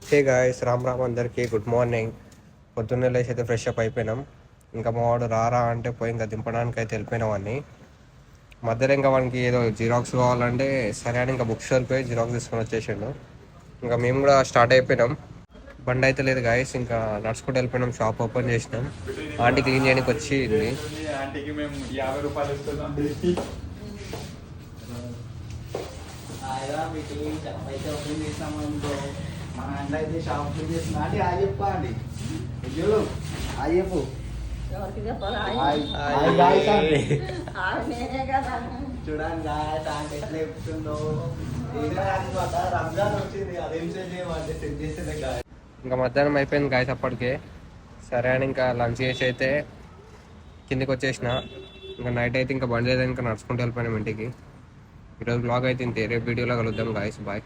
Hey guys, Ram Ram అందరికీ good morning. పొద్దున్నే లేచి అయితే ఫ్రెష్ అప్ అయిపోయినాం. ఇంకా మా వాడు రారా అంటే పోయి ఇంకా దింపడానికి అయితే వెళ్ళిపోయినాం అన్ని. మధ్యలో ఇంకా వానికి ఏదో జిరాక్స్ కావాలంటే సరే అని ఇంకా బుక్ స్టోర్కి పోయి జిరాక్స్ తీసుకొని వచ్చేసిండు. ఇంకా మేము కూడా స్టార్ట్ అయిపోయినాం. బండి అయితే లేదు గాయస్, ఇంకా నడుచుకుంటూ వెళ్ళిపోయినాం. షాప్ ఓపెన్ చేసినాం. ఆంటీ క్లీన్ చేయడానికి వచ్చింది. ఆంటీకి మేము 50 రూపాయలు ఇస్తున్నాం. అయితే ఓపెన్ చేసినామనుకో మన అంట్లో అయితే షాప్ ఓపెన్ చేస్తున్నా అంటే ఆ చెప్పు అండి ఆ చెప్పు చూడండి గాయస్ అంటే ఎట్లా చెప్తుందో రంజాన్ వచ్చింది అదేం చేయమంటే సెట్ చేసేదే గాయ. ఇంకా మధ్యాహ్నం అయిపోయింది గాయస్ అప్పటికే. సరే అని ఇంకా లంచ్ చేసి అయితే కిందికి వచ్చేసిన. ఇంకా నైట్ అయితే ఇంకా బండి లేదు, ఇంకా నడుచుకుంటూ వెళ్ళిపోయినాం ఇంటికి. ఈరోజు బ్లాగ్ అయితే ఇంతే. రేపు వీడియోలో కలుద్దాం గాయస్, బాయ్.